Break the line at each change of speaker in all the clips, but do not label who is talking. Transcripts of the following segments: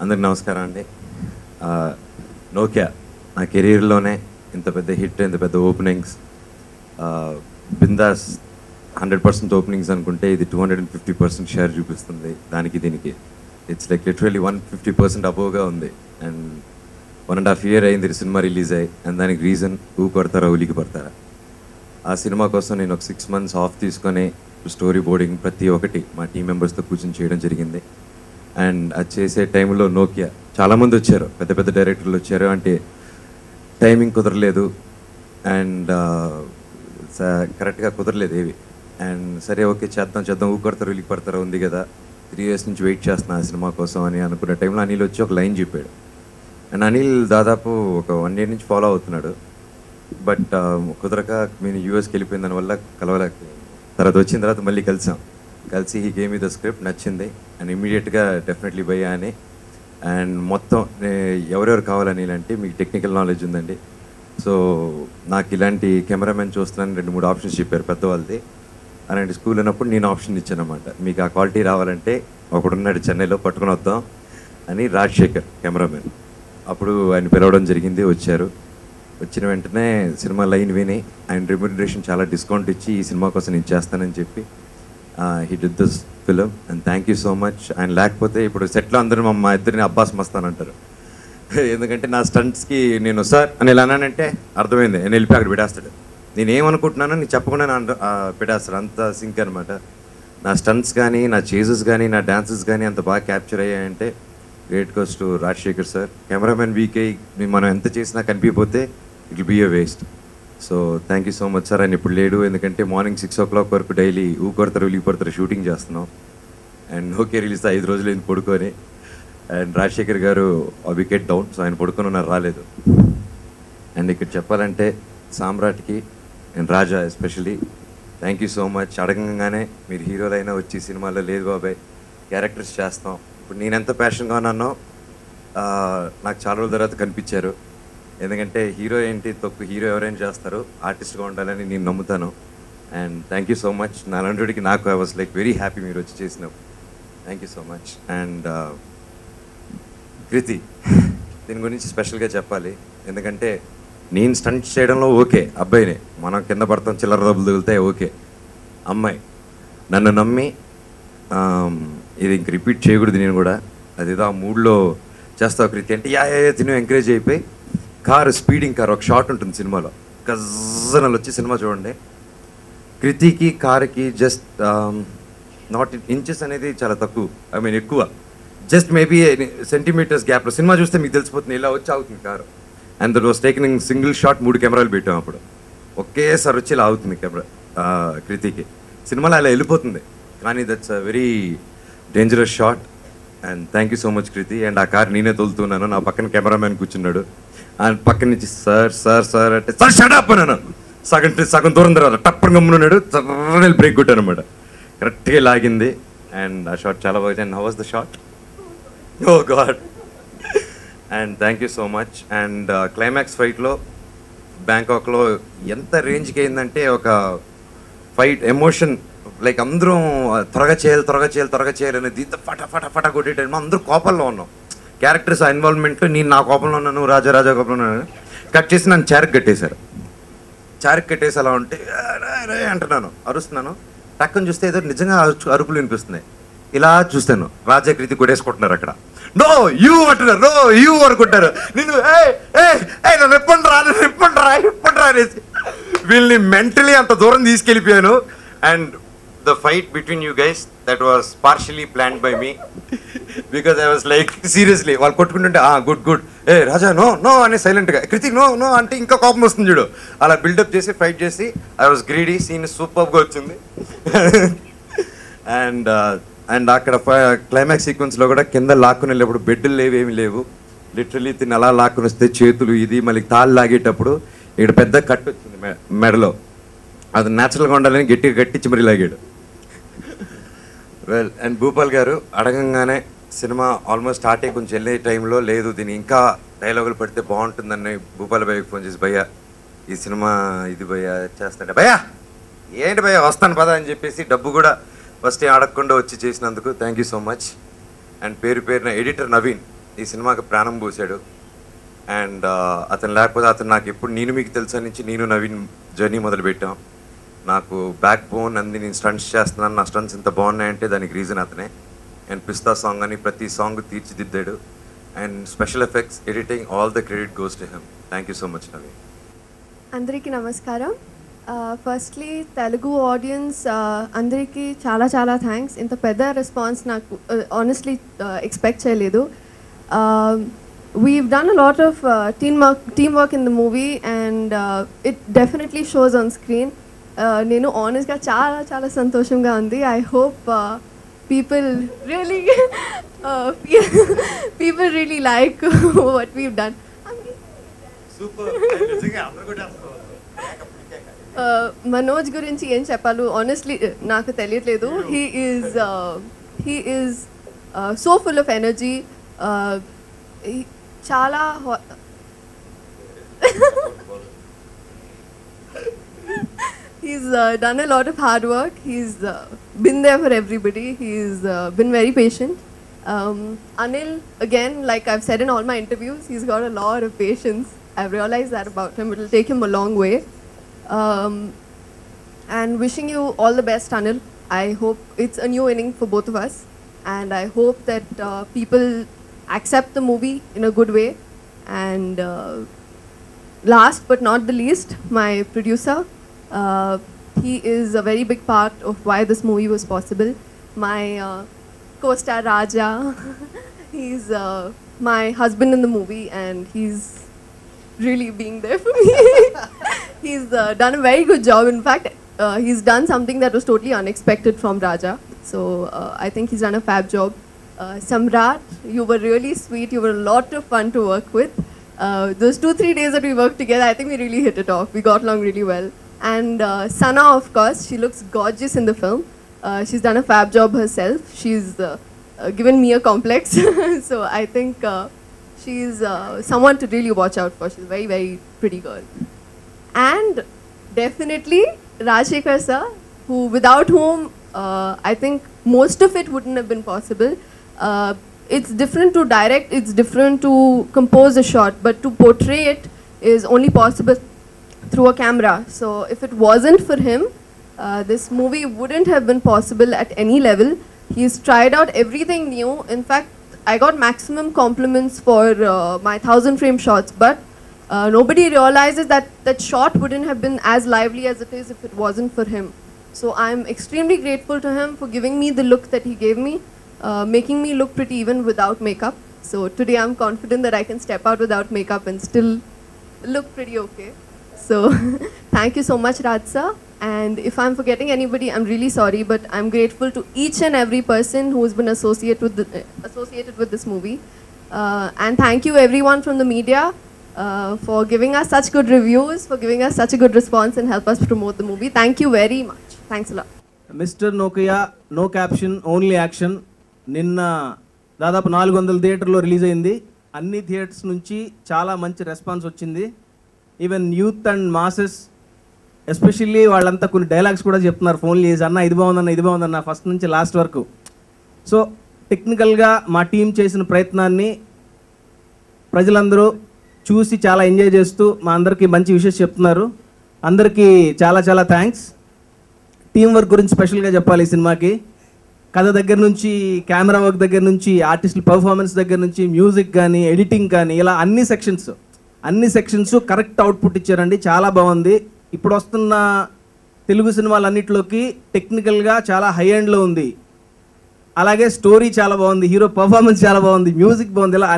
అందరికి నమస్కారం అండి. నోకియా నా కెరీర్లోనే ఇంత పెద్ద హిట్, ఇంత పెద్ద ఓపెనింగ్స్, బిందాస్ 100% ఓపెనింగ్స్ అనుకుంటే ఇది 250% షేర్ చూపిస్తుంది. దీనికి ఇట్స్ లైక్ లిటరలీ 150% అబోవ్గా ఉంది. అండ్ 1.5 year అయింది సినిమా రిలీజ్ అయ్యి. అండ్ దానికి రీజన్ ఊ కొడతారా ఉలికి పడతారా. ఆ సినిమా కోసం నేను ఒక 6 months ఆఫ్ తీసుకొని స్టోరీ బోర్డింగ్ ప్రతి ఒక్కటి మా టీం మెంబర్స్తో కూర్చొని చేయడం జరిగింది. అండ్ అది చేసే టైంలో నోకియా చాలామంది వచ్చారు, పెద్ద పెద్ద డైరెక్టర్లు వచ్చారు. అంటే టైమింగ్ కుదరలేదు అండ్ కరెక్ట్గా కుదరలేదు ఏవి. అండ్ సరే ఓకే చేద్దాం ఊకొడతారు ఉలికి పడతారు ఉంది కదా, 3 years నుంచి వెయిట్ చేస్తున్నా ఆ సినిమా కోసం అని అనుకునే టైంలో అనిల్ వచ్చి ఒక లైన్ చెప్పాడు. అండ్ అనిల్ దాదాపు ఒక 1 year నుంచి ఫాలో అవుతున్నాడు. బట్ కుదరక నేను యూఎస్కి వెళ్ళిపోయిన దానివల్ల కలవలేకపోయాను. వచ్చిన తర్వాత మళ్ళీ కలిసి ఈ గేమ్ మీద స్క్రిప్ట్ నచ్చింది అండ్ ఇమీడియట్గా డెఫినెట్లీ భయ్యా అని. అండ్ మొత్తం ఎవరెవరు కావాలని అంటే మీకు టెక్నికల్ నాలెడ్జ్ ఉందండి. సో నాకు ఇలాంటి కెమెరామెన్ చూస్తున్నాను 2-3 ఆప్షన్స్ చెప్పారు పెద్దవాళ్ళది. అలాంటి స్కూల్ ఉన్నప్పుడు నేను ఆప్షన్ ఇచ్చాను అనమాట. మీకు ఆ క్వాలిటీ రావాలంటే ఒకడున్నాడు చెన్నైలో పట్టుకుని వద్దాం అని, రాజశేఖర్ కెమెరామెన్. అప్పుడు ఆయన పిలవడం జరిగింది, వచ్చారు. వచ్చిన వెంటనే సినిమా లైన్ విని ఆయన రెమ్యూనరేషన్ చాలా డిస్కౌంట్ ఇచ్చి ఈ సినిమా కోసం నేను చేస్తానని చెప్పి he did this film. And thank you so much. ఆయన లేకపోతే ఇప్పుడు సెట్లో అందరూ మా ఇద్దరిని అబ్బాస్ మస్తానంటారు. ఎందుకంటే నా స్టంట్స్కి నేను సార్ అని ఇలా అన్నానంటే అర్థమైంది, నేను వెళ్ళిపోయి అక్కడ పెట్టేస్తాడు. నేను ఏమనుకుంటున్నానో నేను చెప్పకుండా పెట్టేస్తాడు. అంత సింక్ అనమాట. నా స్టంట్స్ కానీ, నా చేజెస్ కానీ, నా డాన్సెస్ కానీ అంత బాగా క్యాప్చర్ అయ్యాయంటే great goes to Rajasekhar sir. Cameraman VK మనం ఎంత చేసినా కనిపించకపోతే it will be a waste. So thank you so much sir. ఆయన ఇప్పుడు లేడు, ఎందుకంటే మార్నింగ్ 6 o'clock వరకు డైలీ ఊ కొడతారు ఉలికి పడతారు షూటింగ్ చేస్తున్నాం. అండ్ ఓకే రిలీజ్ 5 రోజులు అయింది పడుకొని. అండ్ రాజశేఖర్ గారు ఆ వికెట్ డౌన్, సో ఆయన పడుకొని ఉన్నారు, రాలేదు. అండ్ ఇక్కడ చెప్పాలంటే సామ్రాట్కి and Raja especially thank you so much. అడగంగానే మీరు హీరోలైనా వచ్చి సినిమాలో లేదు బాబాయ్ క్యారెక్టర్స్ చేస్తాం. ఇప్పుడు నేను ఎంత ప్యాషన్గా ఉన్నానో నాకు చాలా రోజుల తర్వాత కనిపించారు. ఎందుకంటే హీరో ఏంటి తప్పు, హీరో ఎవరైనా చేస్తారు, ఆర్టిస్ట్గా ఉండాలని నేను నమ్ముతాను. And thank you so much. నా నంటుడికి నాకు I was like very happy మీరు వచ్చి చేసినప్పుడు. Thank you so much. And Kriti, దీని గురించి స్పెషల్గా చెప్పాలి. ఎందుకంటే నేను స్టంట్ చేయడంలో ఓకే, అబ్బాయినే మనం కింద పడతాం, చిల్లర దెబ్బలు తగులుతాయి ఓకే. అమ్మాయి నన్ను నమ్మి ఇది ఇంక రిపీట్ చేయకూడదు నేను కూడా, అదేదో ఆ మూడ్లో చేస్తావు కృతి అంటే యా తిను ఎంకరేజ్ అయిపోయి స్పీడింగ్ కార్ ఒక షాట్ ఉంటుంది సినిమాలో, గజ్జనలు వచ్చి సినిమా చూడండి. కృతికి కారుకి జస్ట్ నాట్ ఇంచెస్ అనేది చాలా తక్కువ, ఐ మీన్ ఎక్కువ, జస్ట్ మేబీ సెంటీమీటర్స్ గ్యాప్లో సినిమా చూస్తే మీకు తెలిసిపోతుంది ఇలా వచ్చి అవుతుంది car. And that was taking single shot, 3 కెమెరాలు పెట్టాం అప్పుడు, ఒకేసారి వచ్చి ఇలా అవుతుంది కెమెరా కృతికి. సినిమాలో అలా వెళ్ళిపోతుంది, కానీ that's a very dangerous shot. And thank you so much Kriti. And ఆ కార్ నేనే తోలుతున్నాను, నా పక్కన కెమెరామ్యాన్ కూర్చున్నాడు. ఆయన పక్కన నుంచి సార్ సార్ సార్ అంటే సార్ షడప్ అన్నాను. సగం దూరం తర్వాత టప్పని గమ్మున్నాడు, సర్రని బ్రేక్ కొట్టాను అనమాట, కరెక్ట్గా లాగింది. అండ్ ఆ షాట్ చాలా బాగుంది. And how was the shot? Oh god. And thank you so much. And climax ఫైట్లో బ్యాంకాక్లో ఎంత రేంజ్కి అయిందంటే ఒక ఫైట్ ఎమోషన్, లైక్ అందరం త్వరగా చేయాలి అనేది ఫట కొట్టే టైంలో అందరూ కోపంలో ఉన్నాం. క్యారెక్టర్స్ ఆ ఇన్వాల్వ్మెంట్లో నేను నా కోపంలో ఉన్నాను, రాజా కోపంలో ఉన్నాను. కట్ చేసి నన్ను చారికి కట్టేసి అలా ఉంటే అంటున్నాను, అరుస్తున్నాను. టక్కని చూస్తే ఏదో నిజంగా అరుపులు వినిపిస్తున్నాయి. ఇలా చూస్తాను రాజా కృతి కొట్టేసుకుంటున్నారు అక్కడ. నో యూ అంటున్నారు, నో యూ అనుకుంటారు. నేను నన్ను ఎప్పండి రా అనేసి వీళ్ళని మెంటలీ అంత దూరం తీసుకెళ్ళిపోయాను. And the fight between you guys, that was partially planned by me because I was like seriously వాళ్ళు కొట్టుకుంటుంటే గుడ్ రాజా నో అని సైలెంట్గా, కృతిక్ నో అంటే ఇంకా కోపం వస్తుంది చూడు, అలా బిల్డప్ చేసి ఫైట్ చేసి ఐ వాస్ గ్రీడీ. సీన్ సూపర్గా వచ్చింది. అండ్ అక్కడ క్లైమాక్స్ సీక్వెన్స్లో కూడా కింద లాక్కుని వెళ్ళేప్పుడు బెడ్లు ఏమీ లేవు, లిటరలీ తిని అలా లాక్కుని వస్తే చేతులు ఇది మళ్ళీ తాళ్ళు లాగేటప్పుడు ఇక్కడ పెద్ద కట్ వచ్చింది మెడలో, అది న్యాచురల్గా ఉండాలని గట్టిగా కట్టించి మరీ లాగాడు. వెల్, అండ్ భూపాల్ గారు అడగంగానే సినిమా ఆల్మోస్ట్ స్టార్ట్ అయ్యి కొంచెం వెళ్ళే టైంలో లేదు దీన్ని ఇంకా డైలాగులు పెడితే బాగుంటుందని భూపాల్ భయ్యకి ఫోన్ చేసి, భయ్యా ఈ సినిమా ఇది భయ్యా చేస్తాడే, భయ్యా ఏంటి భయ్యా వస్తాను పదా అని చెప్పేసి డబ్బు కూడా ఫస్ట్ అడగకుండా వచ్చి చేసినందుకు thank you so much. And పేరున ఎడిటర్ నవీన్, ఈ సినిమాకి ప్రాణం పోసాడు. అండ్ అతను లేకపోతే అతను నాకు ఎప్పుడు నేను మీకు తెలుసా నుంచి నేను నవీన్ జర్నీ మొదలుపెట్టాం. నాకు బ్యాక్ బోన్ అంది, నేను స్టంట్స్ చేస్తున్నాను, నా స్టంట్స్ ఇంత బాగున్నాయంటే దానికి రీజన్ అతనే. అండ్ పిస్తా సాంగ్ అని ప్రతి సాంగ్ తీర్చిదిద్దాడు. And special effects, editing, all the credit goes to him. Thank you so much Naveen.
అందరికీ నమస్కారం. ఫస్ట్లీ తెలుగు ఆడియన్స్ అందరికీ చాలా చాలా థ్యాంక్స్. ఇంత పెద్ద రెస్పాన్స్ నాకు ఆనెస్ట్లీ ఎక్స్పెక్ట్ చేయలేదు. We've done a lot of teamwork in the movie and it definitely shows on screen. నేను ఆనెస్ట్గా చాలా చాలా సంతోషంగా ఉంది. I hope people really like what we've done. Manoj గురించి ఏం చెప్పాలి ఆనెస్ట్లీ నాకు తెలియట్లేదు. He is so full of energy. చాలా he's done a lot of hard work. He's been there for everybody. He's been very patient. Anil, again, like I've said in all my interviews, he's got a lot of patience. I've realized that about him. It'll take him a long way. And wishing you all the best, Anil. I hope it's a new inning for both of us. And I hope that people accept the movie in a good way. And last but not the least, my producer. He is a very big part of why this movie was possible. My co-star Raja, he's my husband in the movie and he's really being there for me. He's done a very good job. In fact, he's done something that was totally unexpected from Raja. So I think he's done a fab job. Samrat, you were really sweet. You were a lot of fun to work with. Those 2-3 days that we worked together, I think we really hit it off. We got along really well. And Sana, of course, she looks gorgeous in the film. She's done a fab job herself. She's given me a complex. So I think she's someone to really watch out for. She's a very, very pretty girl. And definitely Rajshekhar sir, who without whom I think most of it wouldn't have been possible. It's different to direct, it's different to compose a shot, but to portray it is only possible through a camera. So if it wasn't for him, this movie wouldn't have been possible at any level. He's tried out everything new. In fact, I got maximum compliments for my 1,000 frame shots, but nobody realizes that that shot wouldn't have been as lively as it is if it wasn't for him. So I'm extremely grateful to him for giving me the look that he gave me, making me look pretty even without makeup. So today I'm confident that I can step out without makeup and still look pretty okay. So thank you so much, Raj sir. And if I'm forgetting anybody, I'm really sorry, but I'm grateful to each and every person who's been associated with this movie. And thank you everyone from the media for giving us such good reviews, for giving us such a good response and help us promote the movie. Thank you very much. Thanks a lot.
Mister Nokia, no caption only action నిన్న దాదాపు 400 థియేటర్లో release అయింది. అన్ని theatres నుంచి చాలా మంచి response వచ్చింది. Even youth and masses especially వాళ్ళంతా కొన్ని డైలాగ్స్ కూడా చెప్తున్నారు ఫోన్లు చేసి, అన్న ఇది బాగుందన్న ఇది బాగుందన్న ఫస్ట్ నుంచి లాస్ట్ వరకు. సో టెక్నికల్గా మా టీం చేసిన ప్రయత్నాన్ని ప్రజలందరూ చూసి చాలా ఎంజాయ్ చేస్తూ మా అందరికీ మంచి విషయం చెప్తున్నారు. అందరికీ చాలా చాలా థ్యాంక్స్. టీం వర్క్ గురించి స్పెషల్గా చెప్పాలి. ఈ సినిమాకి కథ దగ్గర నుంచి, కెమెరా వర్క్ దగ్గర నుంచి, ఆర్టిస్టుల పర్ఫార్మెన్స్ దగ్గర నుంచి, మ్యూజిక్ కానీ, ఎడిటింగ్ కానీ, ఇలా అన్ని సెక్షన్స్ కరెక్ట్ అవుట్పుట్ ఇచ్చారండి. చాలా బాగుంది. ఇప్పుడు వస్తున్న తెలుగు సినిమాలన్నింటిలోకి టెక్నికల్గా చాలా హై ఎండ్లో ఉంది. అలాగే స్టోరీ చాలా బాగుంది, హీరో పర్ఫార్మెన్స్ చాలా బాగుంది, మ్యూజిక్ బాగుంది. ఇలా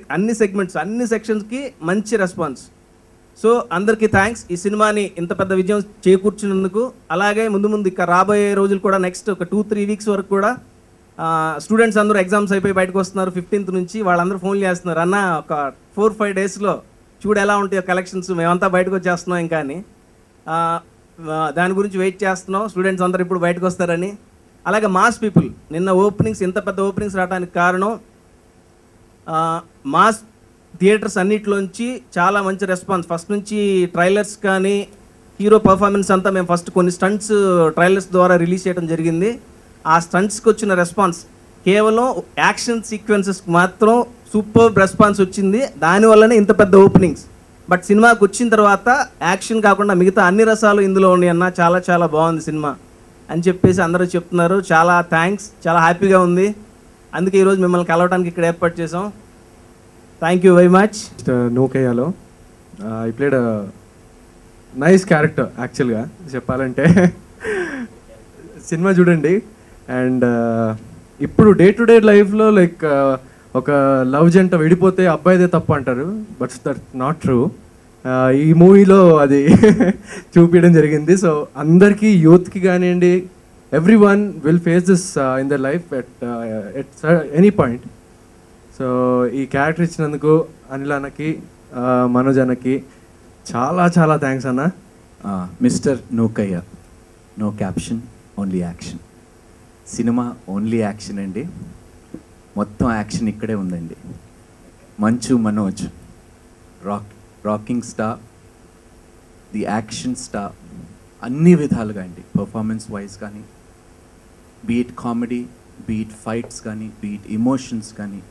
అన్ని సెగ్మెంట్స్, అన్ని సెక్షన్స్కి మంచి రెస్పాన్స్. సో అందరికీ థ్యాంక్స్ ఈ సినిమాని ఇంత పెద్ద విజయం చేకూర్చినందుకు. అలాగే ముందు ఇక రాబోయే రోజులు కూడా నెక్స్ట్ ఒక 2-3 వీక్స్ వరకు కూడా స్టూడెంట్స్ అందరూ ఎగ్జామ్స్ అయిపోయి బయటకు వస్తున్నారు 15th నుంచి. వాళ్ళందరూ ఫోన్ చేస్తున్నారు, అన్న ఒక 4-5 డేస్లో చూడు ఎలా ఉంటాయో కలెక్షన్స్, మేమంతా బయటకు వచ్చేస్తున్నాం ఇంకా అని. దాని గురించి వెయిట్ చేస్తున్నాం, స్టూడెంట్స్ అందరూ ఇప్పుడు బయటకు వస్తారని. అలాగే మాస్ పీపుల్, నిన్న ఓపెనింగ్స్, ఇంత పెద్ద ఓపెనింగ్స్ రావడానికి కారణం మాస్ థియేటర్స్ అన్నిటిలోంచి చాలా మంచి రెస్పాన్స్. ఫస్ట్ నుంచి ట్రైలర్స్ కానీ, హీరో పర్ఫార్మెన్స్ అంతా మేము ఫస్ట్ కొన్ని స్టంట్స్ ట్రైలర్స్ ద్వారా రిలీజ్ చేయడం జరిగింది. ఆ స్టంట్స్కి వచ్చిన రెస్పాన్స్ కేవలం యాక్షన్ సీక్వెన్సెస్కి మాత్రం సూపర్ రెస్పాన్స్ వచ్చింది, దానివల్లనే ఇంత పెద్ద ఓపెనింగ్స్. బట్ సినిమాకి వచ్చిన తర్వాత యాక్షన్ కాకుండా మిగతా అన్ని రసాలు ఇందులో ఉన్నాయి అన్న, చాలా చాలా బాగుంది సినిమా అని చెప్పేసి అందరూ చెప్తున్నారు. చాలా థ్యాంక్స్, చాలా హ్యాపీగా ఉంది. అందుకే ఈరోజు మిమ్మల్ని కలవడానికి ఇక్కడ ఏర్పాటు చేసాం. Thank you very much.
నూకయ్యలో ఐ ప్లేడ్ నైస్ క్యారెక్టర్ యాక్చువల్గా చెప్పాలంటే. సినిమా చూడండి. అండ్ ఇప్పుడు డే టు డే లైఫ్లో లైక్ ఒక లవ్ జంట విడిపోతే అబ్బాయిదే తప్పు అంటారు, బట్ దట్ నాట్ ట్రూ. ఈ మూవీలో అది చూపించడం జరిగింది. సో అందరికీ, యూత్కి కానివ్వండి, everyone will face this in their life at any point. So ఈ క్యారెక్టర్ ఇచ్చినందుకు అనిల్ అన్నకి, మనోజ్ అన్నకి చాలా చాలా థ్యాంక్స్ అన్న.
Mister Nookayya, no caption, only action. సినిమా ఓన్లీ యాక్షన్ అండి, మొత్తం యాక్షన్ ఇక్కడే ఉందండి. Manchu Manoj rocking star, the action star అన్ని విధాలుగా అండి. పర్ఫార్మెన్స్ వైజ్ కానీ, బీట్ కామెడీ, బీట్ ఫైట్స్ కానీ, బీట్ ఇమోషన్స్ కానీ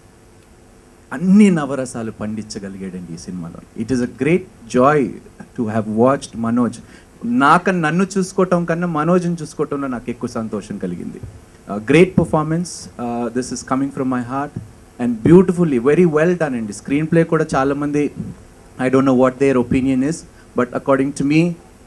అన్ని నవరసాలు పండించగలిగాడండి ఈ సినిమాలో. It is a great joy to have watched Manoj. నన్ను చూసుకోవటం కన్నా మనోజ్ని చూసుకోవటంలో నాకు ఎక్కువ సంతోషం కలిగింది. Great performance, this is coming from my heart and beautifully, very well done అండి. స్క్రీన్ ప్లే కూడా చాలామంది, I don't know what their opinion is, but according to me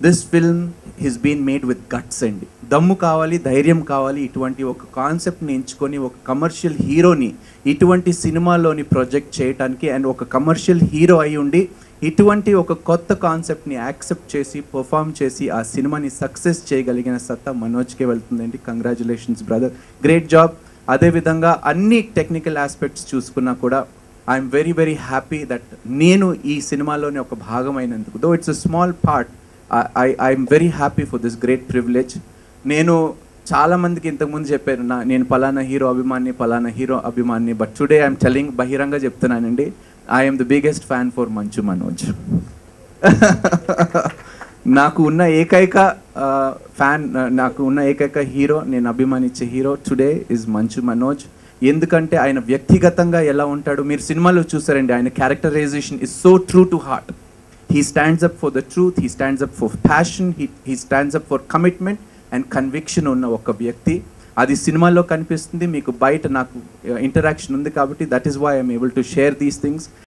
this film has been made with guts అండి. దమ్ము కావాలి, ధైర్యం కావాలి. ఇటువంటి ఒక కాన్సెప్ట్ని ఎంచుకొని ఒక కమర్షియల్ హీరోని ఇటువంటి సినిమాలోని ప్రొజెక్ట్ చేయడానికి, అండ్ ఒక కమర్షియల్ హీరో అయి ఉండి ఇటువంటి ఒక కొత్త కాన్సెప్ట్ని యాక్సెప్ట్ చేసి పర్ఫామ్ చేసి ఆ సినిమాని సక్సెస్ చేయగలిగిన సత్తా మనోజ్కే వెళ్తుందండి. Congratulations brother, great job. అదేవిధంగా అన్ని టెక్నికల్ ఆస్పెక్ట్స్ చూసుకున్నా కూడా I'm very very happy that నేను ఈ సినిమాలోని ఒక భాగమైనందుకు. Though it's a small part, I'm very happy for this great privilege. నేను చాలామందికి ఇంతకుముందు చెప్పాను, నేను పలానా హీరో అభిమాని, బట్ టుడే ఐఎమ్ టెలింగ్, బహిరంగ చెప్తున్నానండి, I'm the biggest fan for Manchu Manoj. నాకు ఉన్న ఏకైక హీరో, నేను అభిమానించే hero today is Manchu Manoj. ఎందుకంటే ఆయన వ్యక్తిగతంగా ఎలా ఉంటాడు మీరు సినిమాలో చూసారండి. ఆయన characterization is so true to heart. He stands up for the truth, he stands up for passion, he stands up for commitment and conviction ఉన్న ఒక వ్యక్తి. అది సినిమాలో కనిపిస్తుంది, మీకు బయట నాకు ఇంటరాక్షన్ ఉంది కాబట్టి that is why I'm able to share these things.